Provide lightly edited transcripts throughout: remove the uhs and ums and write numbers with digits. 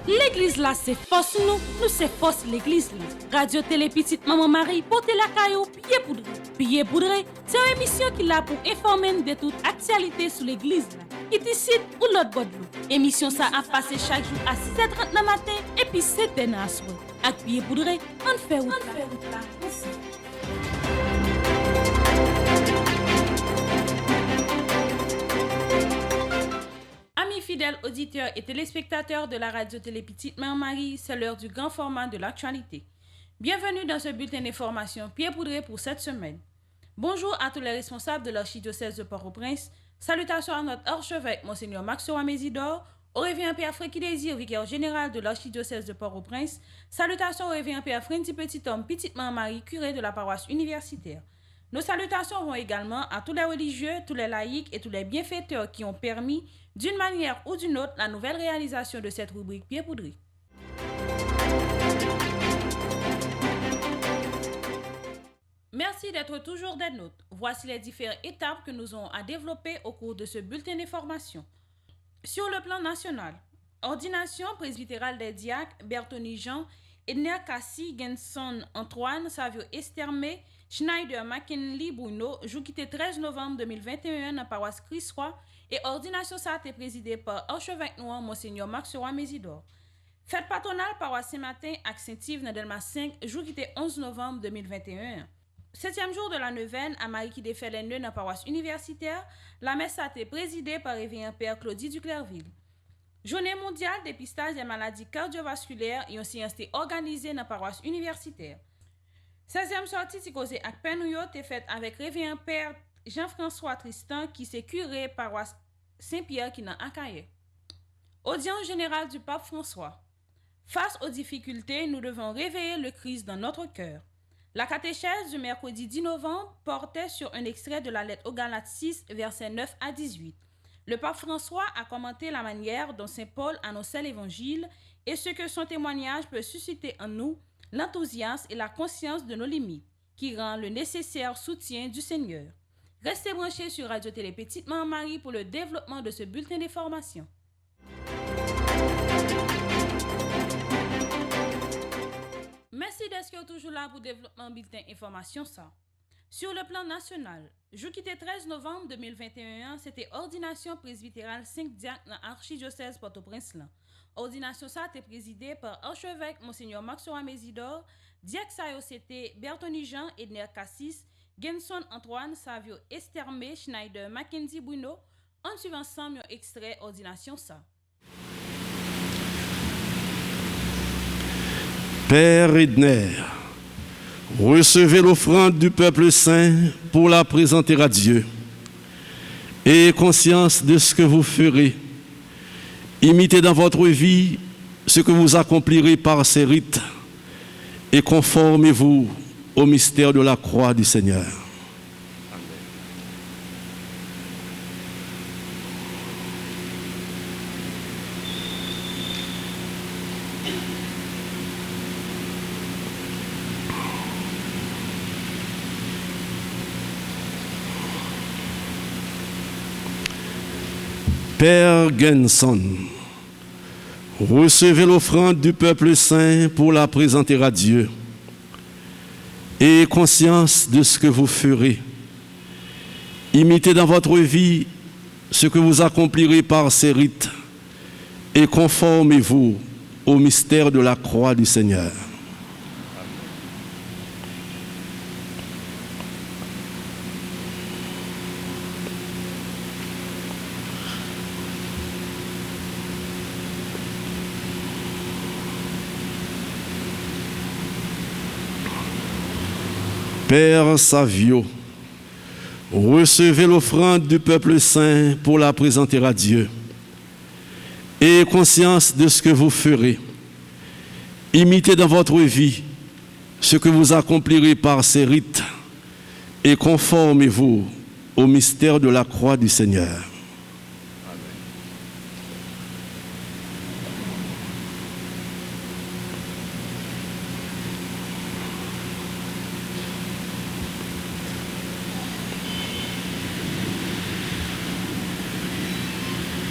L'église là, c'est force nous c'est force l'église là. Radio Télé Petite Maman Marie, portez la caillou, pied poudré. Pied poudré, c'est une émission qui là pour informer de toute actualité sur l'église là. Qui décide ou l'autre bord de l'eau. Émission ça a passé chaque jour à 6h30 le matin et puis 7h à soir. Avec pied poudré, on fait route là. Amis fidèles auditeurs et téléspectateurs de la radio Télé Petite Maman Marie, c'est l'heure du grand format de l'actualité. Bienvenue dans ce bulletin d'information pied poudré pour cette semaine. Bonjour à tous les responsables de l'archidiocèse de Port-au-Prince. Salutations à notre archevêque, Monseigneur Maxoua Mésidor, au révérend Père Fréki Désir, vicaire général de l'archidiocèse de Port-au-Prince. Salutations au révérend Père Fréndi Petit-Homme, Petite Maman Marie, curé de la paroisse universitaire. Nos salutations vont également à tous les religieux, tous les laïcs et tous les bienfaiteurs qui ont permis, d'une manière ou d'une autre, la nouvelle réalisation de cette rubrique Pied poudré. Merci d'être toujours des nôtres. Voici les différentes étapes que nous aurons à développer au cours de ce bulletin d'information. Sur le plan national, ordination presbytérale des diacres Bertoni Jean, Edner Kassi, Genson Antoine, Savio Estermé, Schneider McKinley Bruno, jour quitté 13 novembre 2021 dans la paroisse Christ-Roi et ordination ça a été présidée par archevêque noir Monseigneur Maxoua Mésidor. Fête patronale paroisse Saint-Martin à Saint-Yves dans Delma 5, jour quitté 11 novembre 2021. 7e jour de la neuvaine à Marie qui défait les nœuds dans la paroisse universitaire, la messe a été présidée par révérend Père Claudie Duclerville. Journée mondiale dépistage des maladies cardiovasculaires et aussi été organisée dans la paroisse universitaire. 16e sortie qui causée avec Penouyo est faite avec révérend Père Jean-François Tristan qui s'est curé paroisse Saint-Pierre qui n'a Akaye. Audience générale du pape François. Face aux difficultés, nous devons réveiller le Christ dans notre cœur. La catéchèse du mercredi 10 novembre portait sur un extrait de la lettre aux Galates 6, versets 9 à 18. Le pape François a commenté la manière dont saint Paul annonçait l'évangile et ce que son témoignage peut susciter en nous, l'enthousiasme et la conscience de nos limites, qui rend le nécessaire soutien du Seigneur. Restez branchés sur Radio Télé Petite Maman Marie pour le développement de ce bulletin d'information. Merci d'être toujours là pour le développement bulletin information ça. Sur le plan national, jour quitté 13 novembre 2021, c'était ordination presbytérale 5 diacres dans l'archidiocèse Port-au-Prince. Ordination ça a été présidée par archevêque Monseigneur Maxoua Mésidor, diacre sayo c'était Bertoni Jean, Edner Cassis, Genson Antoine, Savio Estermé, Schneider Mackenzie Bruno. En suivant ensemble un extrait ordination ça. Père Edner, recevez l'offrande du peuple saint pour la présenter à Dieu. Ayez conscience de ce que vous ferez. Imitez dans votre vie ce que vous accomplirez par ces rites et conformez-vous au mystère de la croix du Seigneur. Père Genson, recevez l'offrande du peuple saint pour la présenter à Dieu. Ayez conscience de ce que vous ferez. Imitez dans votre vie ce que vous accomplirez par ces rites et conformez-vous au mystère de la croix du Seigneur. Père Savio, recevez l'offrande du peuple saint pour la présenter à Dieu. Ayez conscience de ce que vous ferez. Imitez dans votre vie ce que vous accomplirez par ces rites et conformez-vous au mystère de la croix du Seigneur.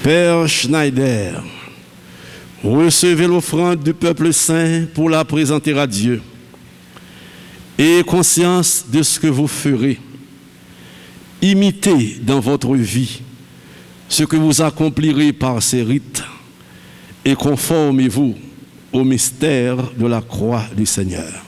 Père Schneider, recevez l'offrande du peuple saint pour la présenter à Dieu. Ayez conscience de ce que vous ferez. Imitez dans votre vie ce que vous accomplirez par ces rites et conformez-vous au mystère de la croix du Seigneur.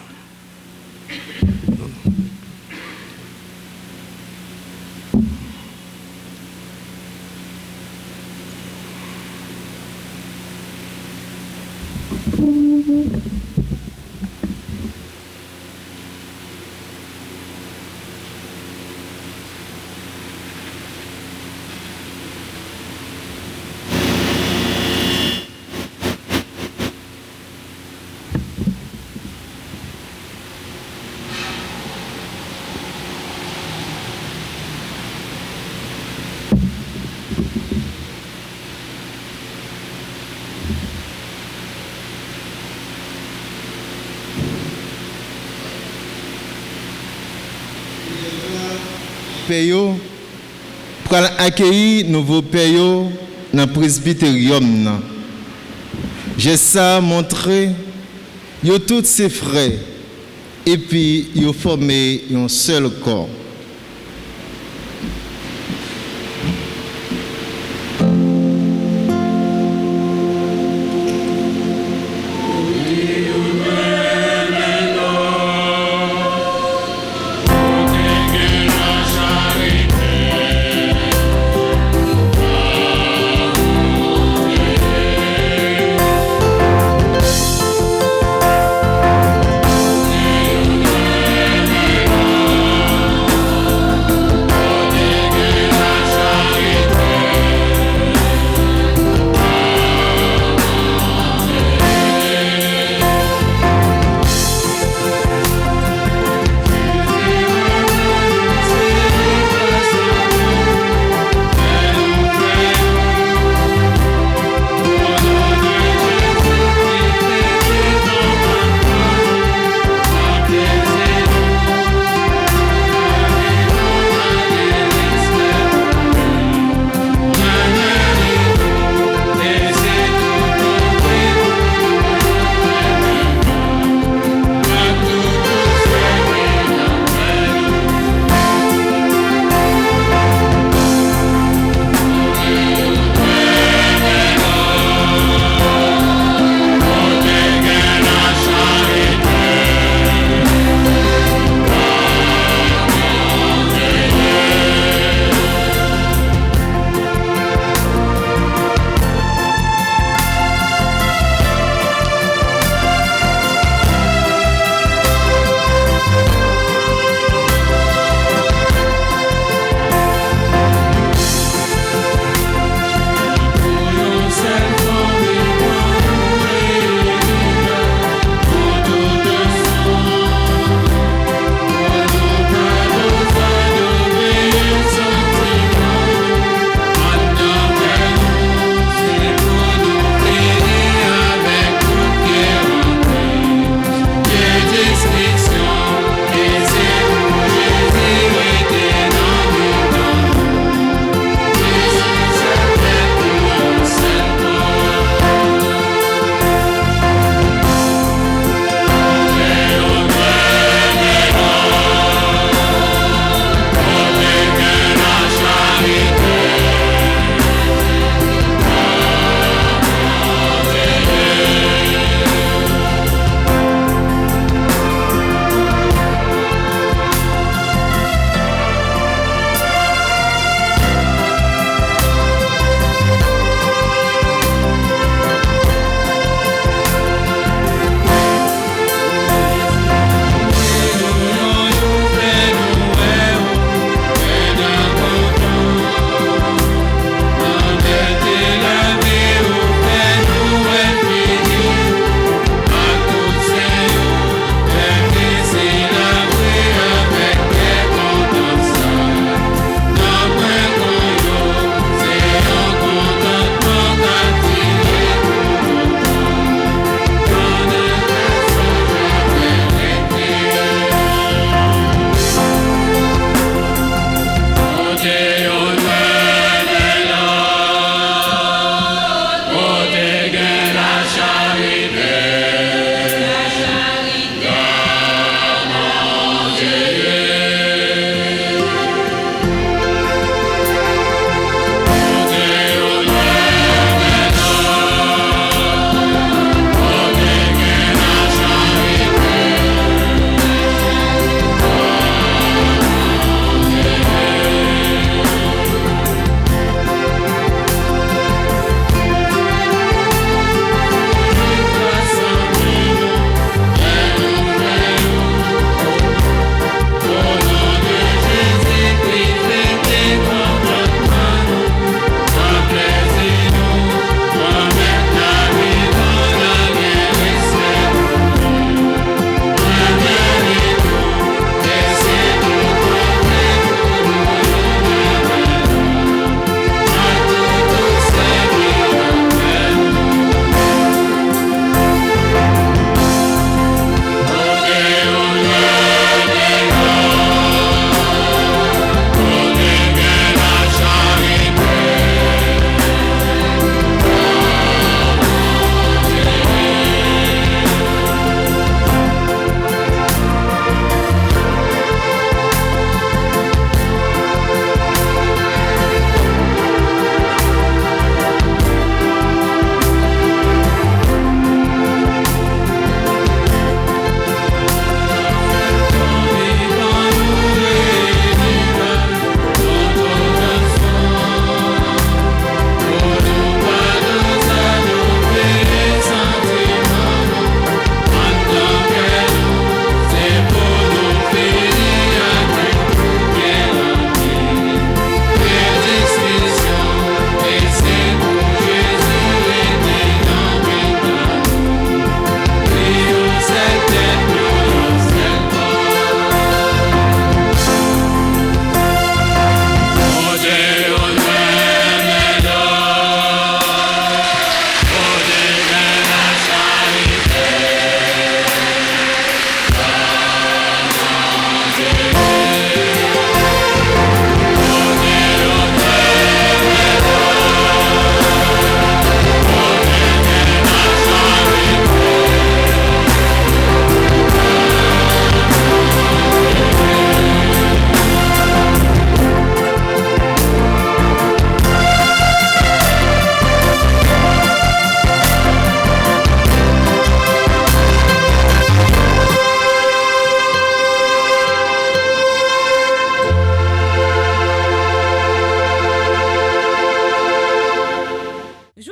Payo pour accueillir nouveau payo dans le presbytérium. J'ai ça montré, yo tous ses frères et puis yo formé un seul corps.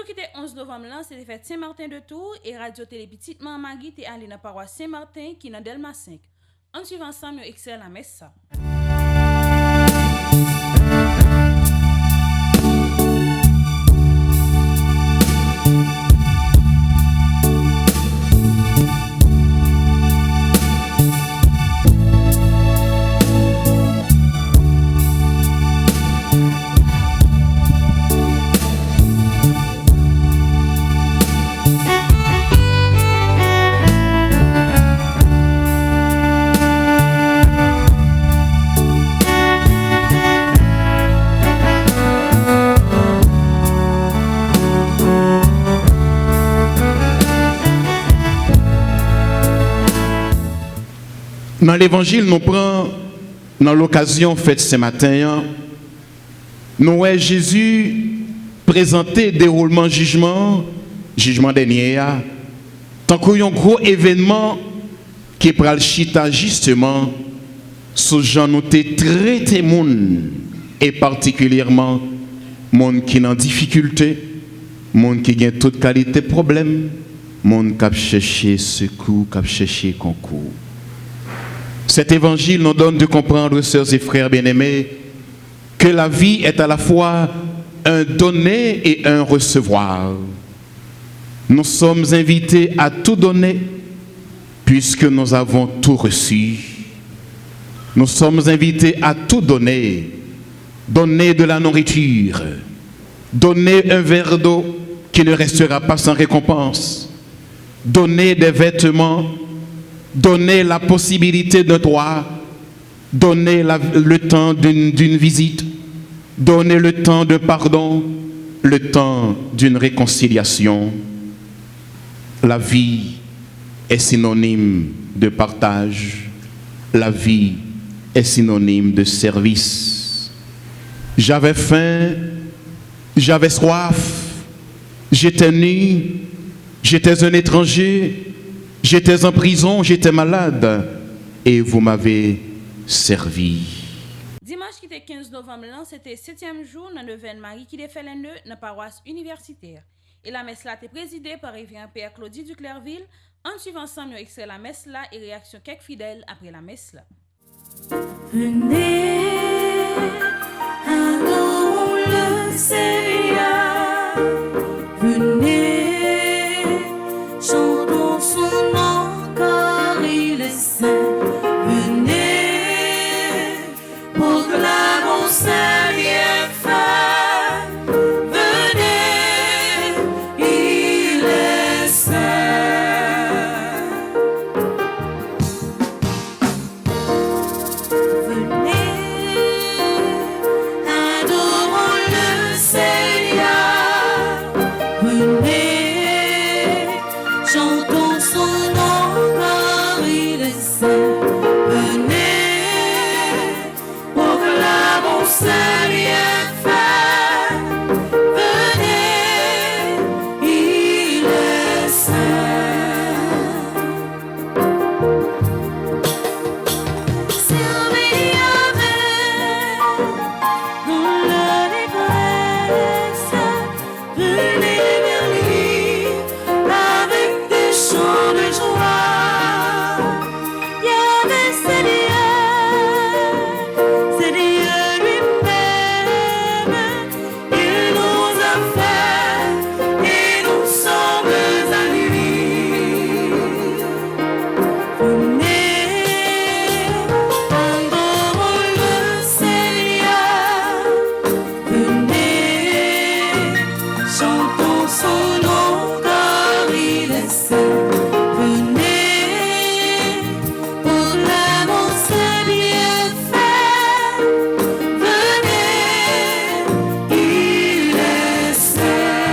Jour qui était 11 novembre, là, c'était fête Saint-Martin de Tours et Radio Télé Petite Maman Magui était allé dans la paroisse Saint-Martin qui est dans Delma 5. En suivant ensemble, nous excellent la messe. Ça. Dans l'évangile, nous prenons, dans l'occasion faite ce matin, nous voyons Jésus présenter déroulement jugement dernier, tant qu'il y a un gros événement qui est le chita justement, sous gens nous traité monde et particulièrement monde qui est en difficulté, monde qui a toute qualité de problème, monde qui a cherché secours, qui a cherché concours. Cet évangile nous donne de comprendre, sœurs et frères bien-aimés, que la vie est à la fois un donner et un recevoir. Nous sommes invités à tout donner puisque nous avons tout reçu. Nous sommes invités à tout donner. Donner de la nourriture, donner un verre d'eau qui ne restera pas sans récompense, donner des vêtements, donner la possibilité d'un droit, donner le temps d'une visite, donner le temps de pardon, le temps d'une réconciliation. La vie est synonyme de partage, la vie est synonyme de service. J'avais faim, j'avais soif, j'étais nu, j'étais un étranger, j'étais en prison, j'étais malade et vous m'avez servi. Dimanche qui était 15 novembre, c'était le 7e jour dans le Verne Marie qui a fait l'un dans la paroisse universitaire. Et la messe là était présidée par Révérend Père Claudie du Clairville. En suivant ensemble, nous extrait la messe là et réaction quelques fidèles après la messe là. Venez, adorons le Seigneur. Venez, chantons son nom car il est saint. Venez, proclamons sa bienfait. Venez, il est saint. Venez, adorons le Seigneur. Venez, chantons son nom car il est saint. Venez, proclamons sa bienfait. Venez, il est saint. Servez avec dans la détresse. Venez vers lui avec des chants de joie. Yahvé, c'est Dieu lui-même. Il nous a fait et nous sommes à lui. Venez, adorons le Seigneur. Venez, chantons son nom car il est saint. Venez, proclamons ses bienfaits. Venez, il est saint.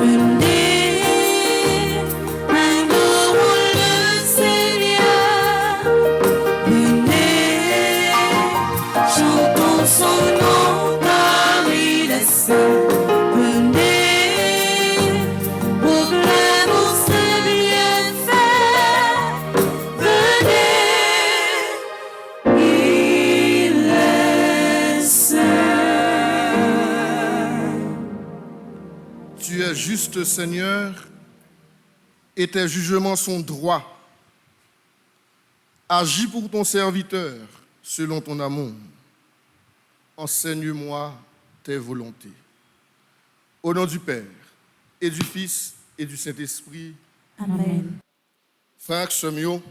Venez, adorons le Seigneur. Venez, chantons son es juste, Seigneur, et tes jugements sont droits. Agis pour ton serviteur selon ton amour. Enseigne-moi tes volontés. Au nom du Père, et du Fils, et du Saint-Esprit. Amen. Frère Semio,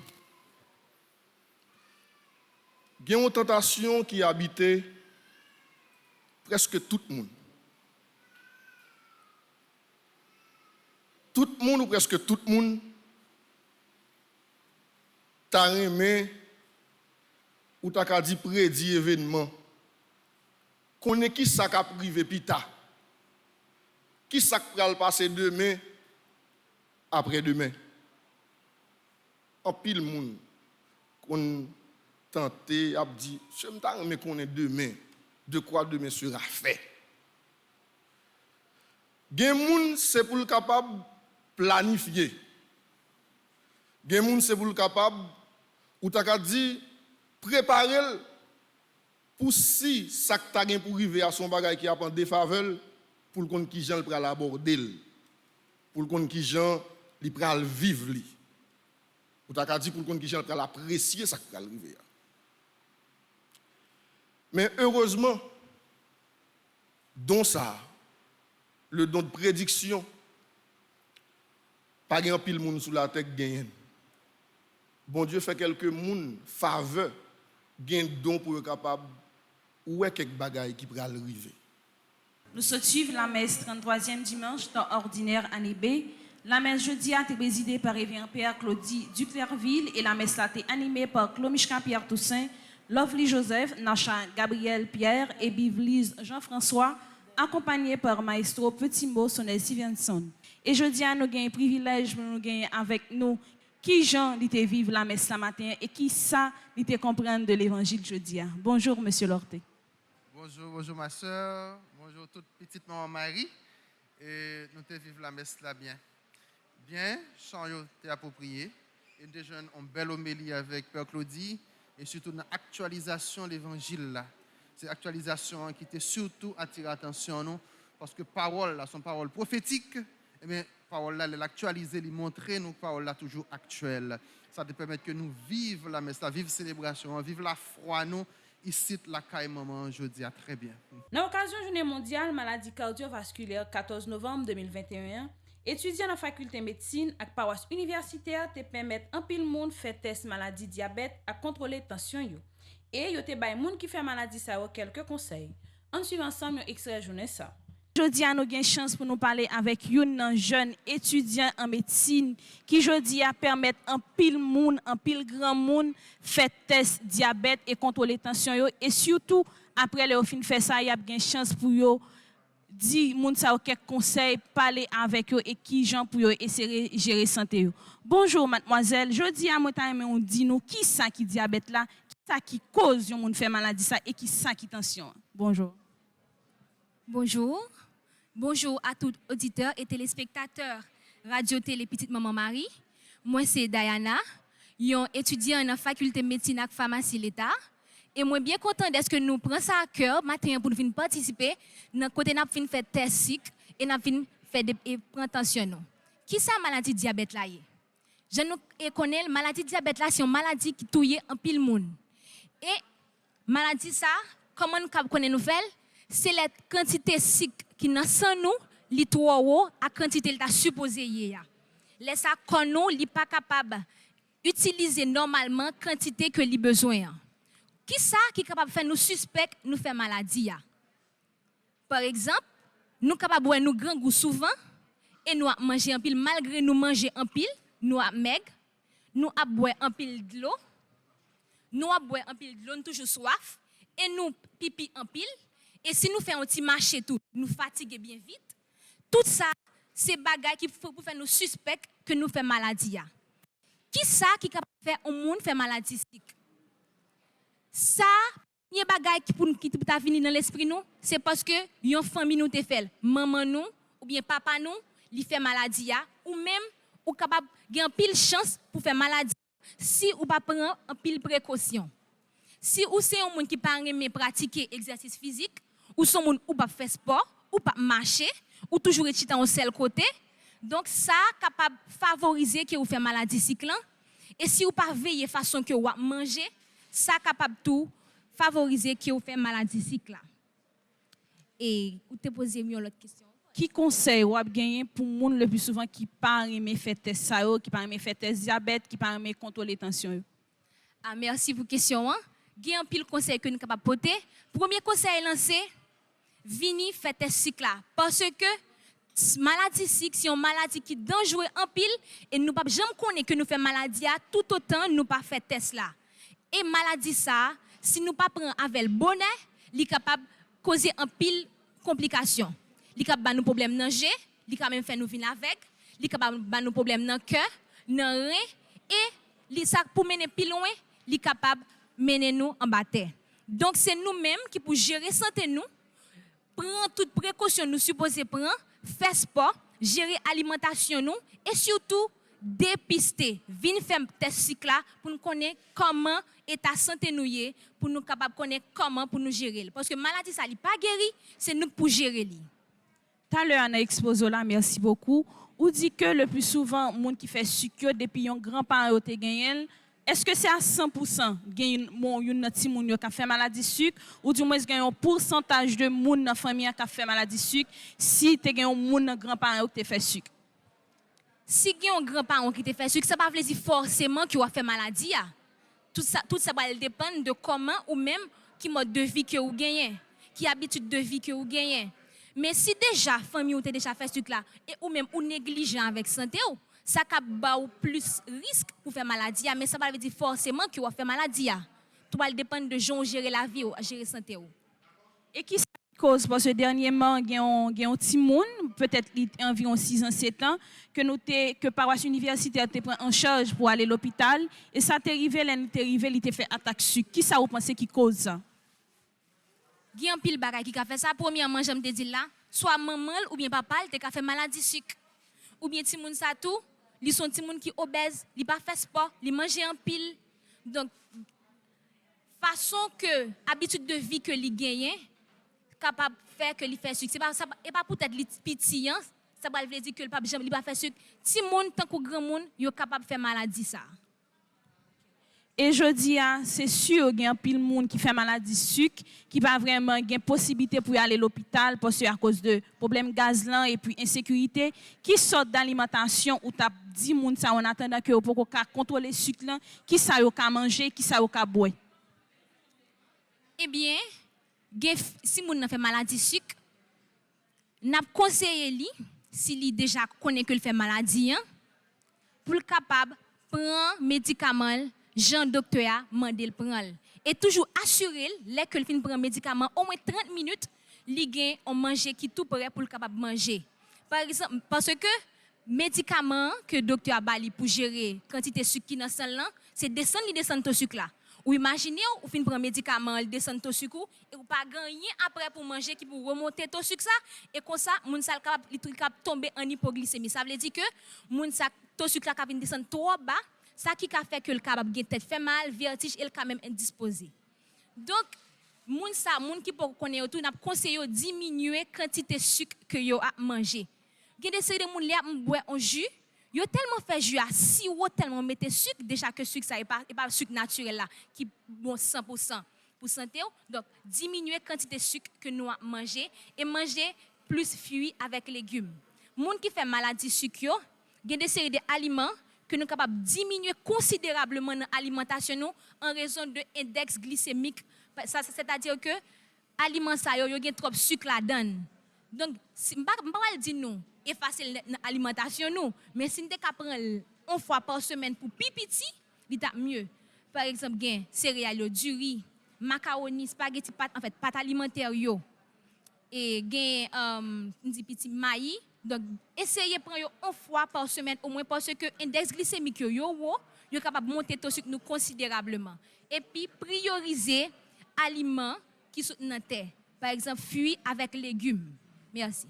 il y a une tentation qui habitait presque tout le monde. Tout le monde ou presque tout le monde t'a aimé ou t'a dit prédit événement. Qu'on est qui ça qu'a privé pita. Qui ça va le passer demain après-demain. En pile monde qu'on tenté a dit je me t'a aimé qu'on est demain. De quoi demain sera fait. Gen moun c'est pour le capable planifier. Gen moun c'est pour le capable ou t'as dit préparer pour si ça que t'as pour arriver à son bagage qui a en défaveur pour le compte qui Jean pral aborder pour le compte qui Jean li pral vivre li. Ou t'as dit pour le compte qui Jean pral apprécier ça qui pral arriver. Mais heureusement don ça le don de prédiction pas grand pile monde sous la tête gagne. Bon Dieu fait quelques moun faveur gain don pour être capable ou est quelques bagailles qui pral arriver. Nous suivons la messe 33e dimanche dans ordinaire année B. La messe jeudi a été présidée par Révérend Père Claudie Duclerville et la messe a été animée par Clomichka Pierre Toussaint, Lovely Joseph, Nacha Gabriel Pierre et Bivlise Jean-François, accompagné par Maestro Petit Mot Sonel Stevenson. Et jeudi, nous avons un privilège pour nous gagner avec nous qui Jean était vivre la messe ce matin et qui ça était comprendre de l'évangile jeudi. Bonjour, Monsieur Lorté. Bonjour ma soeur, bonjour toute petite maman Marie. Et nous te vivre la messe là bien. Bien, chant t'es approprié. Et déjà une belle homélie avec Père Claudie et surtout une actualisation de l'évangile là. C'est actualisation qui était surtout attiré l'attention nous parce que parole là, son parole prophétique, et bien parole là, l'actualiser, lui montrer nous parole là toujours actuelle. Ça te permet que nous vivions la messe, la vive célébration, vive la foi nous. Ici, la caille maman, je dis très bien. Dans l'occasion de la Journée mondiale maladie cardiovasculaire 14 novembre 2021, étudiants dans la faculté de médecine et paroisse universitaire te permettent un pile monde faire test maladie diabète à contrôler tension yo. Et yo te bay moun qui fait maladie ça quelques conseils. En suivant ensemble un extrait journée ça. Jodi a nous gain chance pour nous parler avec un jeune étudiant en médecine qui jodi a permettre un pile grand monde faire test diabète et contrôler tension yo et surtout après le fin faire ça y a gain chance pour yo di moun sa quelques conseils parler avec yo et qui gens pour yo essayer gérer santé yo. Bonjour mademoiselle, jodi a moi ta aimé on dit nous qui ça qui diabète là, qui ça qui cause yon moun faire maladie ça et qui ça qui tension. Bonjour. Bonjour. Bonjour à tous auditeurs et téléspectateurs Radio Télé Petite Maman Marie. Moi c'est Diana, yon étudiant dans la faculté de médecine et pharmacie l'État. Et moi bien content d'être que nous prenons ça à cœur matin pour venir participer dans côté n'a fin faire test cycle et n'a fin faire des tension. Qui ça maladie diabète là? Je nous connais maladie diabète là c'est une maladie qui touille en pile monde. Et maladie ça comment nous connaît nous faire? C'est la quantité cycle qui dans sang nous li trop haut à quantité t'a supposé hier. Les ça qu'on nous li pas capable utiliser normalement quantité que li besoin. Qui ça qui capable faire nous suspect nous faire maladie ya? Par exemple, nous capable boire nous grand goût souvent et nous manger en pile malgré nous manger en pile, nous a maigre, nous a boire en pile de l'eau. Nous a boire en pile de l'eau, nous toujours soif et nous pipi en pile. Et si nous faisons un petit marché tout, nous fatiguons bien vite. Tout ça, c'est bagaille qui faut pour faire nous suspect que nous faisons maladie. Qui ça qui capable faire au monde faire maladie? Ça, il y a bagaille qui t'a venir dans l'esprit nous, c'est parce que une famille nous te fait, maman nous ou bien papa nous, li fait maladie ou même ou capable gagner pile chance pour faire maladie si ou pas prendre en pile précaution. Si ou c'est un monde qui pas aimer pratiquer exercice physique ou son monde ou pas faire sport ou pas marcher, ou toujours être dans un seul côté. Donc, ça capable de favoriser que vous faites maladie cyclant. Et si vous pas veiller façon que vous manger, ça capable tout favoriser que vous faites maladie cyclant. Et vous te posez une autre question. Qui conseille ou gagner pour monde le plus souvent qui pas aimer faire test ça qui pas aimer faire test diabète, qui pas aimer contrôler tension. Ah, merci pour la question. Il y a un pile conseil que nous sommes capables de porter. Premier conseil lancé, vini faire test cycle là. Parce que maladie cycle, c'est une maladie qui est dangereuse en pile et nous ne jamais connaître que nous faisons maladie à tout autant nous pas faire test là. Et maladie ça, si nous pas prendre avec le bonnet, il est capable de causer un pile complications. Il est capable de nous problèmes dans le il est capable de faire nous venir avec, il est capable de nous problèmes dans le cœur, dans le rein et ça pour mener plus loin, il est capable de mener nous en bataille. Donc c'est nous-mêmes qui pour gérer santé nous, prendre toutes précautions nous supposons prendre, faire sport, gérer alimentation nous et surtout dépister, venir faire test cycle là pour nous connaître comment état santé nous est, pour nous capable connaître comment pour nous gérer parce que maladie ça n'est pas guéri, c'est nous pour gérer li. Tout à l'heure on a exposé là, merci beaucoup. Ou dit que le plus souvent monde qui fait sucre depuis un grand-parent te gagné, est-ce que c'est à 100% gagne un petit moun qui a fait maladie sucre ou du moins gagne un pourcentage de monde dans famille qui a fait maladie sucre si tu gagne un monde grand-parent qui te fait sucre? Si il y a un grand-parent qui te fait sucre, ça ne veut pas dire forcément qu'il a fait maladie. Tout ça va dépendre de comment ou même qui mode de vie que vous gagnez, qui habitude de vie que vous gagnez. Mais si déjà famille ou déjà fait sucre là et ou même ou négligent avec santé ou ça cap ba ou plus risque pour faire maladie mais ça va dire forcément que vous fait maladie. Tout va dépendre de gens gérer la vie ou gérer santé ou. Et qui cause parce que dernièrement il y a un petit monde peut-être environ 6 ans 7 ans que paroisse universitaire te prend en charge pour aller à l'hôpital et ça t'est arrivé il te fait attaque sucre. Qui ça vous pensez qui cause ça? Il y a un pile bagay qui a fait ça. Premièrement, j'aime te dire là, soit maman ou bien papa, il a fait maladie sucre. Ou bien ti moun sa tout, li son ti moun qui obèse, li pas fait sport, li mange en pile. Donc façon que habitude de vie que li gagne capable faire que li fait sucre. C'est pas ça et pas peut-être li petit ça va veut dire que le pas jamais li pas fait sucre. Ti moun tant que grand moun, yo capable faire maladie ça. Et je dis, c'est sûr qu'il y a un pile monde qui fait maladie sucre, qui va vraiment avoir possibilité pour aller à l'hôpital parce que à cause de problèmes gazlants et puis insécurité, qui sortent d'alimentation ou t'as 10 moun ça en attendant que pour contrôler le sucre là, qui ça yo ka manger, qui ça yo ka boire. Eh bien, si moun fait maladie sucre, n'a conseillé li si li déjà connaît que il fait maladie pour le capable prendre médicament Jean docteur a mandé le prendre et toujours assurer les que le fin prend médicament au moins 30 minutes li gen on manger qui tout prêt pour le capable manger par exemple parce que médicament que docteur a bali pour gérer quantité sucre qui dans sang là c'est descendre ton sucre là ou imaginez ou fin prend médicament il descend ton sucre et ou pas gagner après pour manger qui pour remonter ton sucre ça et comme ça moun sa capable tomber en hypoglycémie ça veut dire que moun sa ton sucre là capable descendre trop bas. Ça qui a fait que le capable de tête fait mal, vertige et le quand même indisposé. Donc, moun qui peut connaître tout, n'a conseillé de diminuer quantité de sucre que yo a mangé. Il y a des séries de moun li a boire un jus, yo tellement fait jus à sirop tellement mettre sucre déjà que sucre ça est pas sucre naturel là qui bon 100% pour santé. Donc, diminuer quantité de sucre que nous a mangé et manger plus fruits avec légumes. Moun qui fait maladie sucre, il y a des séries d'aliments que nous sommes capables de diminuer considérablement l'alimentation en raison de l'index glycémique. C'est-à-dire que l'aliment ça yo gen trop sucre là-dedans. Donc, je ne vais pas dire nous, effacer l'alimentation nous, mais si nous prendre une fois par semaine pour pipiti, c'est mieux. Par exemple, gen céréales, du riz, macaroni, spaghetti, pâte alimentaire yo, et gen petit maïs. Donc, essayez de prendre une fois par semaine au moins parce que l'index glycémique yo capable de monter ton sucre nous considérablement. Et puis, prioriser aliments qui sont dans terre. Par exemple, fruits avec légumes. Merci.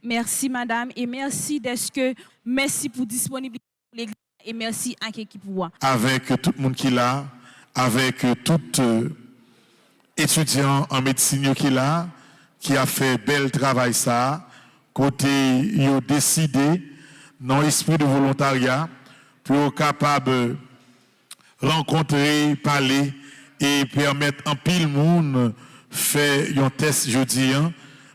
Merci, madame. Et merci pour disponibilité et merci à l'équipe. Avec tout le monde qui est là, avec tout étudiant en médecine qui est là, qui a fait bel travail ça, côté ils ont décidé dans l'esprit de volontariat pour être capable de rencontrer, parler et permettre un pile monde faire un test jeudi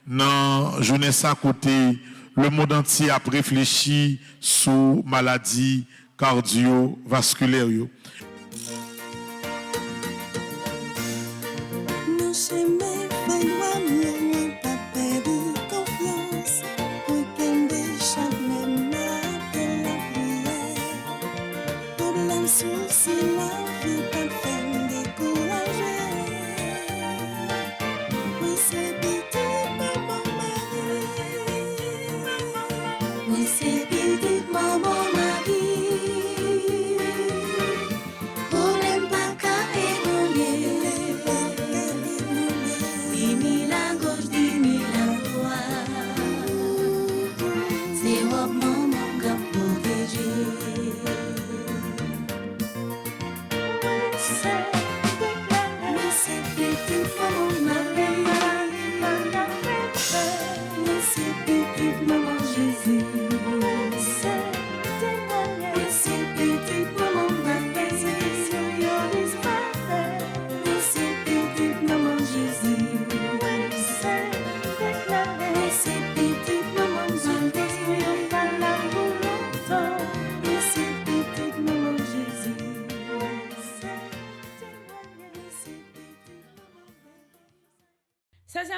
dans jeunesse à côté le monde entier a réfléchi sur maladies cardiovasculaires.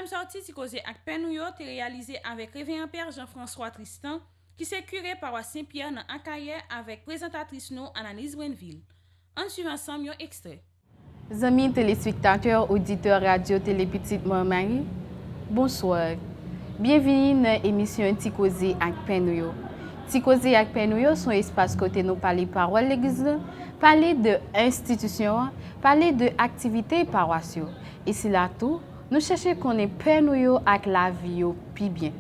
Sortie si causé avec Penouyo est réalisé avec révérend Père Jean-François Tristan qui s'est curé par Saint-Pierre dans Akaye avec présentatrice nous Annalise Brenville. En suivant ensemble un extrait. Amis téléspectateurs, auditeurs radio télé Petite Marie, bonsoir. Bienvenue dans l'émission Tikoze avec Penouyo. Tikoze avec Penouyo sont espace côté nous parler parole l'église, parler de institutions, parler de activités paroissiales. Et c'est là tout. Nous cherchons qu'on est Penouyo avec la vie plus bien.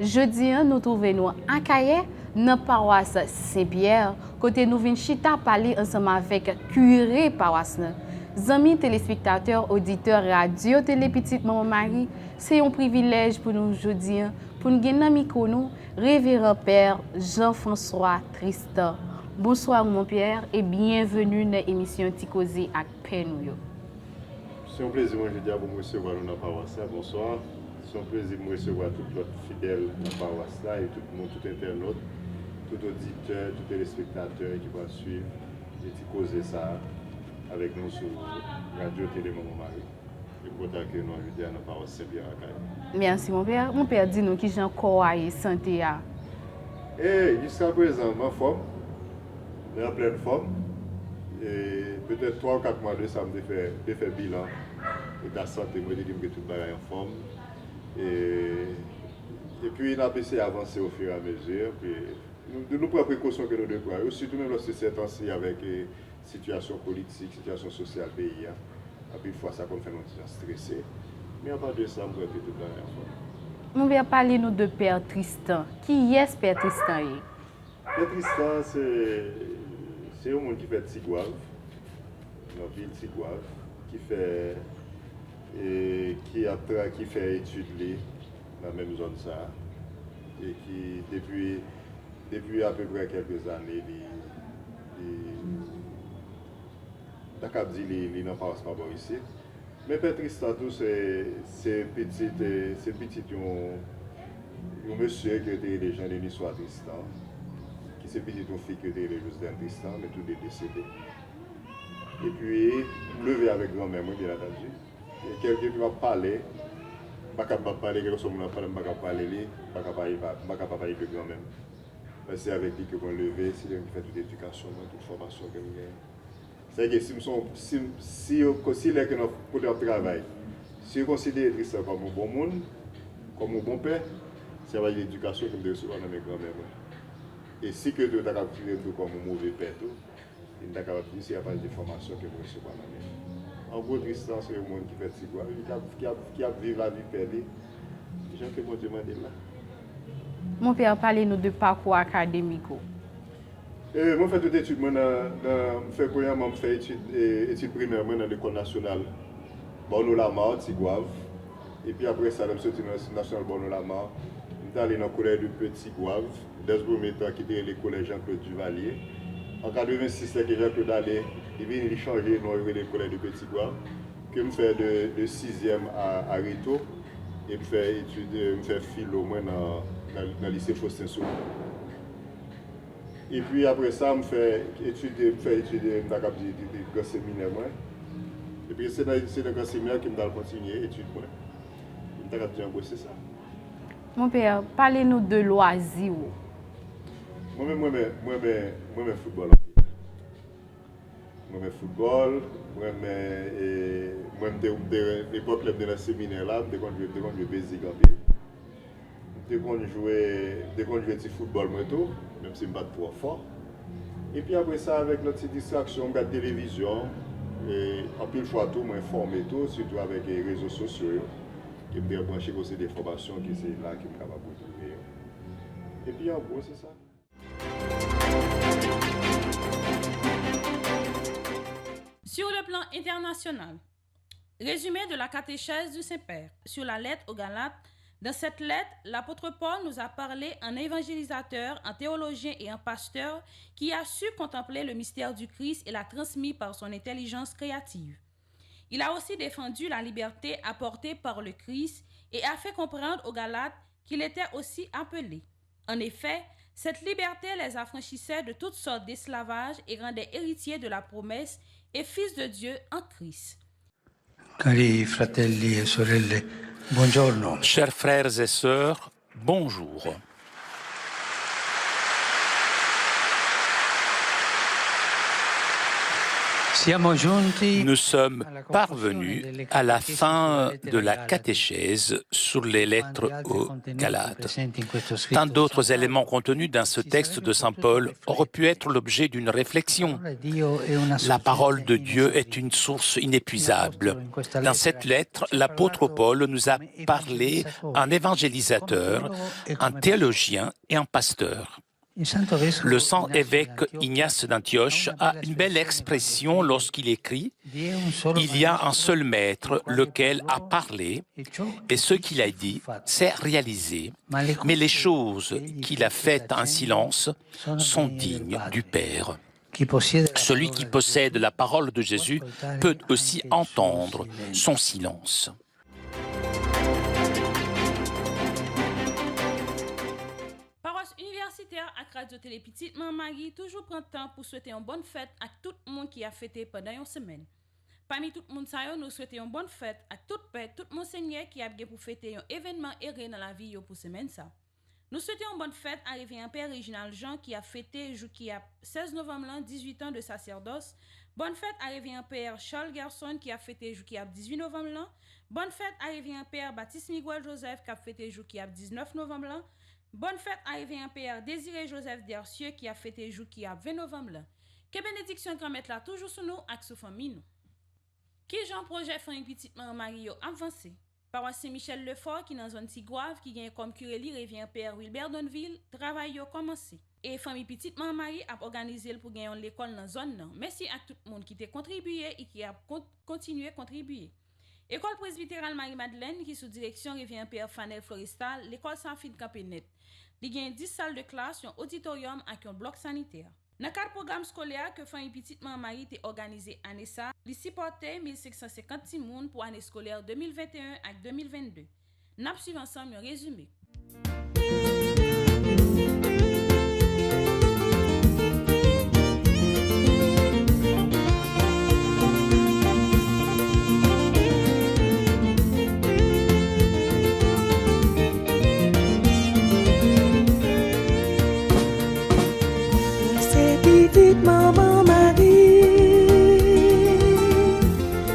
Jeudi, nous trouvons à Kaye, dans la paroisse Saint-Pierre, côté nous venons chita parler ensemble avec curé paroisse. Amis téléspectateurs, auditeurs radio télé Petite Maman Marie, c'est un privilège pour nous aujourd'hui pour nous gagner micro nous révérend Père Jean-François Tristan. Bonsoir mon Père et bienvenue dans l'émission Tikoze avec Penouyo. C'est un plaisir moi, de vous recevoir dans la paroisse. Bonsoir. C'est un plaisir de recevoir tout notre fidèle dans la paroisse là et tout le monde, tout internaute, tout auditeur, tout téléspectateur qui va suivre et qui causer ça avec nous sur Radio Télé Maman Marie. Et pour que nous invitons dans la paroisse Saint-Pierre à Kaye. Merci mon Père. Mon Père dit nous qui j'ai encore à santé. Et jusqu'à présent, ma forme, en pleine forme. Et peut-être 3 ou 4 mois de ça, je fais bilan de la santé, je dis que tout le monde est en forme. Et puis, on a essayé d'avancer au fur et à mesure. Puis, nous prenons précaution que nous devons, surtout même lorsque c'est ainsi avec la situation politique, situation sociale du pays. Et puis, une fois ça, on fait un stressé. Mais à part de ça, on doit être tout le monde en forme. On va parler nous de Père Tristan. Qui est Père Tristan? Père Tristan, c'est un monde qui fait Tigouave, dans la ville Tigouave, qui fait études dans la même zone ça, et qui depuis à peu près quelques années, il n'a pas ici. Mais Père Tristan, c'est petit un monsieur qui était les gens de l'histoire Tristan. C'est petit une fille qui était Joseph Tristan, mais tout est décédé. Et puis, levé avec grand-mère, bien entendu. Et quelqu'un qui va parler, je ne vais pas parler, quelque chose qui va parler, je ne vais pas parler de grand-mère. C'est avec lui que je vais lever, c'est lui qui fait toute l'éducation, toute formation que je gagne. C'est que si notre travail, si on considère Tristan comme un bon monde, comme un bon père, c'est avec l'éducation que je vais recevoir dans mes grand-mères. Et si que tu as capturé comme un mauvais père, il t'a capturé s'il n'y a pas de formation que vous recevez dans la main. En gros, Tristan, c'est un monde qui fait si quoi, qui a vécu la vie perdue. Les gens qui vont demander là. Mon père, parlez-nous de parcours académique. Moi, je fais toute étude. Je fais études primaires dans l'école nationale. Bon, nous la Tigouave. Et puis après ça, je suis sorti dans le national Bonne-Lamar. Je suis allé dans le collège de Petit Gouave. Dès le premier temps, qui était le collège Jean-Claude Duvalier. En 1986, que Jean-Claude allait, il changeait le nom le collège de Petit Gouave. Que je fais de 6e à Rito. Et je fais étudier, je fais philo au moins dans le lycée Faustin Soul. Et puis après ça, je fais étudier dans le grand séminaire. Et puis c'est dans le grand séminaire que je vais continuer l'étude. Je vais c'est ça. Mon père, parlez-nous de loisirs. Moi, je football. Moi, je football. Moi, l'époque où j'étais dans le séminaire, je jouais basic en pays. Je jouais du football, même si je ne suis pas trop fort. Et puis après ça, avec notre distraction, je regarde la télévision. Et en plus, fois tout, je informe tout, surtout avec les réseaux sociaux. Je me brancher aussi des formations qui sont là, qui sont capables de trouver. Et puis en gros, c'est ça. Sur le plan international, résumé de la catéchèse du Saint-Père sur la lettre aux Galates. Dans cette lettre, l'apôtre Paul nous a parlé un évangélisateur, un théologien et un pasteur qui a su contempler le mystère du Christ et l'a transmis par son intelligence créative. Il a aussi défendu la liberté apportée par le Christ et a fait comprendre aux Galates qu'il était aussi appelé. En effet, cette liberté les affranchissait de toutes sortes d'esclavage et rendait héritiers de la promesse et fils de Dieu en Christ. Cari fratelli e sorelle, buongiorno. Chers frères et sœurs, bonjour. Nous sommes parvenus à la fin de la catéchèse sur les lettres aux Galates. Tant d'autres éléments contenus dans ce texte de saint Paul auraient pu être l'objet d'une réflexion. La parole de Dieu est une source inépuisable. Dans cette lettre, l'apôtre Paul nous a parlé un évangélisateur, un théologien et un pasteur. Le saint évêque Ignace d'Antioche a une belle expression lorsqu'il écrit « Il y a un seul maître, lequel a parlé, et ce qu'il a dit s'est réalisé, mais les choses qu'il a faites en silence sont dignes du Père. » Celui qui possède la parole de Jésus peut aussi entendre son silence. Universitaire à Radio Télé Petite Marie toujours prend temps pour souhaiter une bonne fête à tout le monde qui a fêté pendant une semaine. Parmi tout le monde, nous souhaitons une bonne fête à tout père, tout monseigneur qui a pour fêter un événement erré dans la vie pour semaine ça. Nous souhaitons une bonne fête à révérend Père Réginald Jean qui a fêté qui a 16 novembre 18 ans de sacerdoce. Bonne fête à révérend Père Charles Garçon qui a fêté qui a 18 novembre. Bonne fête à révérend Père Baptiste Miguel Joseph qui a fêté qui a 19 novembre. Bonne fête à révérend Père Désiré Joseph Dercieux qui a fêté qui a 20 novembre. Que bénédiction qu'on mette là toujours sur nous et sur famille nous. Qui Jean projet famille petite Marie avancé. Paroisse Saint-Michel Lefort qui dans zone Tigouave qui gagne comme curé révérend Père Wilbert Donville travail yo commencé. Et famille petite Marie a organisé pour gagner l'école dans zone nan. Merci à tout le monde qui a contribué et qui a continué à contribuer. École presbytérale Marie-Madeleine qui sous direction révérend Père Fanel Floristal, l'école Saint-Philippe Campénet. Il y a 10 salles de classe, un auditorium et un bloc sanitaire. Dans le cadre du programme scolaire que famille petite Marie a organisé à Nessa, il supportait 1550 timoun pour l'année scolaire 2021 et 2022. Nous suivons ensemble un résumé. Maman Marie,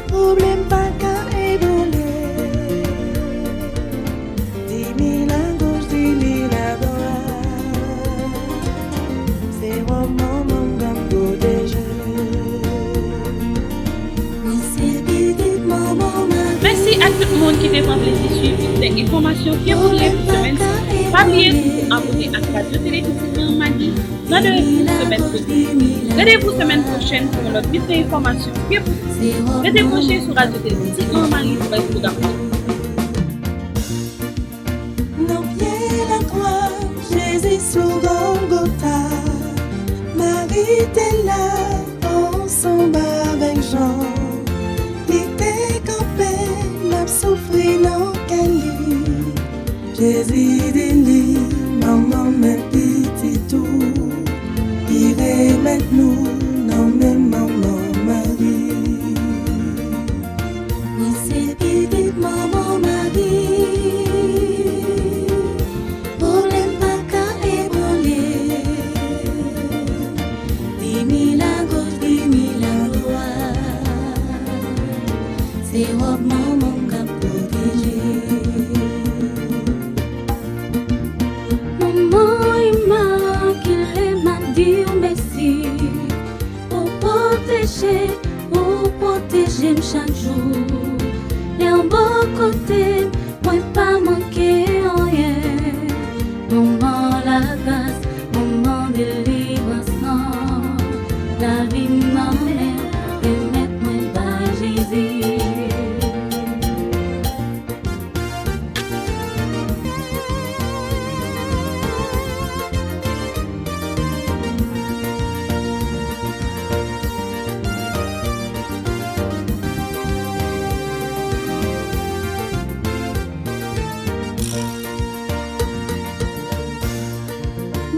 problème pas qu'à évoluer. 10 000 à gauche, 10 000 à droite. C'est vraiment mon grand protégé. Merci à tout le monde qui défend les suivre des informations qui ont lieu cette semaine. Pas oublier de vous abonner à Radio Télé Petite Marie. Rendez-vous semaine prochaine pour notre petite information. Restez branchés sur Radio Télé Petite Marie pour être programme. Marie était là, ensemble avec Jean. Il était campé, n'a souffert dans Cali. Jésus dit, maman, mes petits tout. Il remet nous, non, mais maman, Marie. Oui, c'est petite maman, Marie. Problème pas qu'à ébranler. 10 000 à gauche, 10 000 à droite. C'est robe maman qu'a protégé. Maman immaculée m'a dit merci pour protéger chaque jour. Et en bon côté, moi pas manquer rien. Maman la grâce, maman délivrance, la vie m'emmène et mettre-moi par Jésus.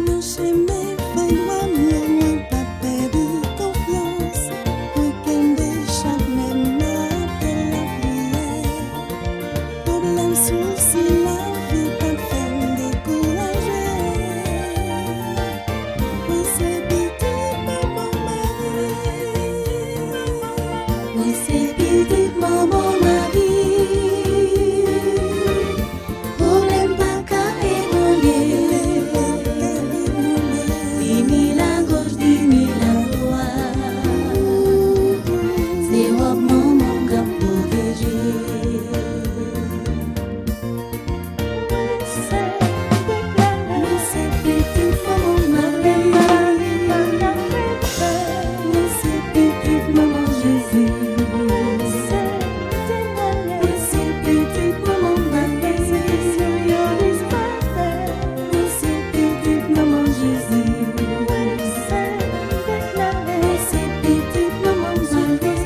Nous sommes fait loin, nous pas perdu confiance. Pour qu'elle déchappe même appelle la prière. Problème, souci, la vie pas fait décourager. Oui, c'est petit maman Marie. Oui, c'est petit maman Marie. Problème pas qu'à ébranler. 10 000 à gauche, 10 000 à droite. C'est robe maman qu'a protégé. Mais c'est petite maman Marie. Mais c'est petite maman Jésus. Mais c'est petite maman Marie. Mais c'est petite maman Jésus. Mais c'est petite maman Jésus.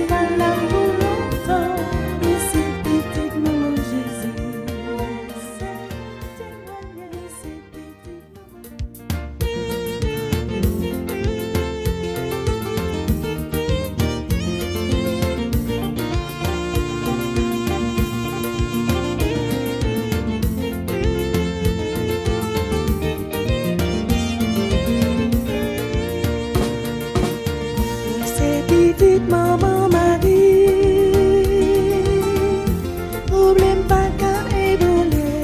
Pas là pour longtemps. Mais c'est petite maman Jésus. C'est petite maman Marie. Problème pas qu'à ébranler.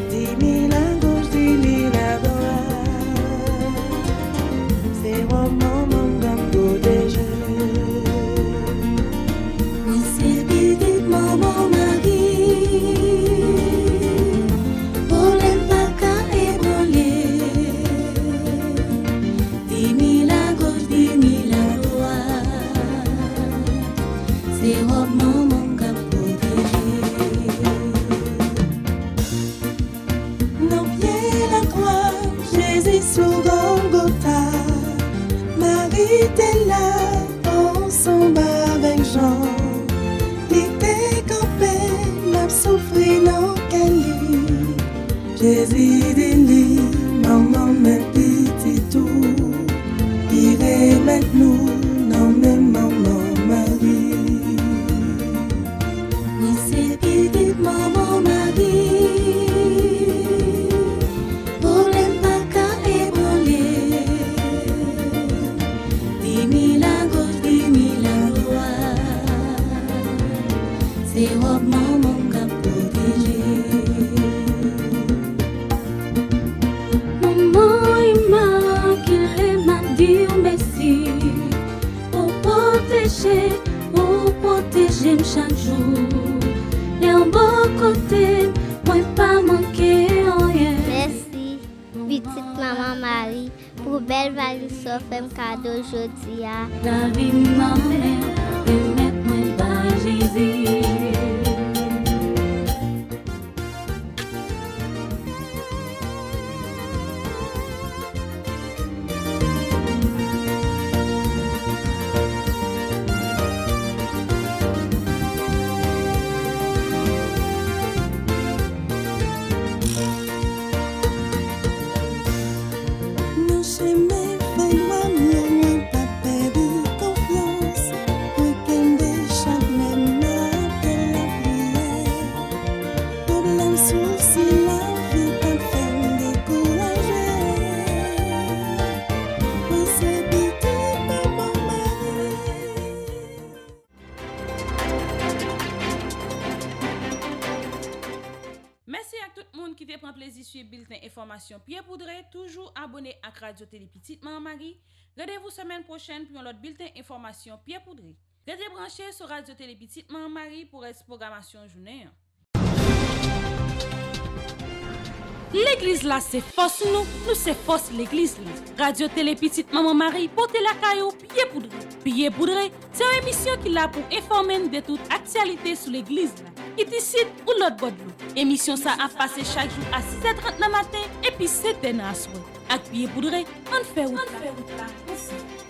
10 000 à gauche, 10 000 à droite. C'est robe maman qu'a protégé. Oui, c'est petite maman Marie. Problème pas qu'à ébranler. 10 000 à gauche, 10 000 à droite. C'est robe maman qu'a protégé. Dans pied la croix, Jésus sur Golgotha. Marie était là, ensemble avec Jean. Il était campé, n'a souffert dans Cali. Jésus dit, maman, mes petits tout. Il remet nous, non, mais maman Marie. Oui, c'est petite maman Marie. Problème pas qu'à ébranler. 10 000 à gauche, 10 000 à droite. C'est robe maman qu'a protégé. Maman immaculée m'a dit merci pour protéger chaque jour. Et en bon côté, moi pas manquer rien. Merci, petite maman Marie, pour belle valise offert cadeau aujourd'hui. La vie m'emmène et mettre-moi par Jésus. qui te prend plaisir sur bulletin information Pierre Poudré, toujours abonné à Radio Télé Petite Maman Marie. Rendez-vous semaine prochaine pour notre bulletin information Pierre Poudré. Restez branchés sur Radio Télé Petite Maman Marie pour cette programmation journée. L'église là, c'est force nous c'est force l'église là. Radio Télé Petite Maman Marie, portez la caillou Pierre Poudré. Pierre Poudré, c'est une émission qui est là pour informer de toute actualité sur l'église là. Ici ou l'autre bord de l'eau. Émission ça a passé chaque jour à 6h30 le matin et puis 7h à soir. Avec Pierre Poudré, on fait route là.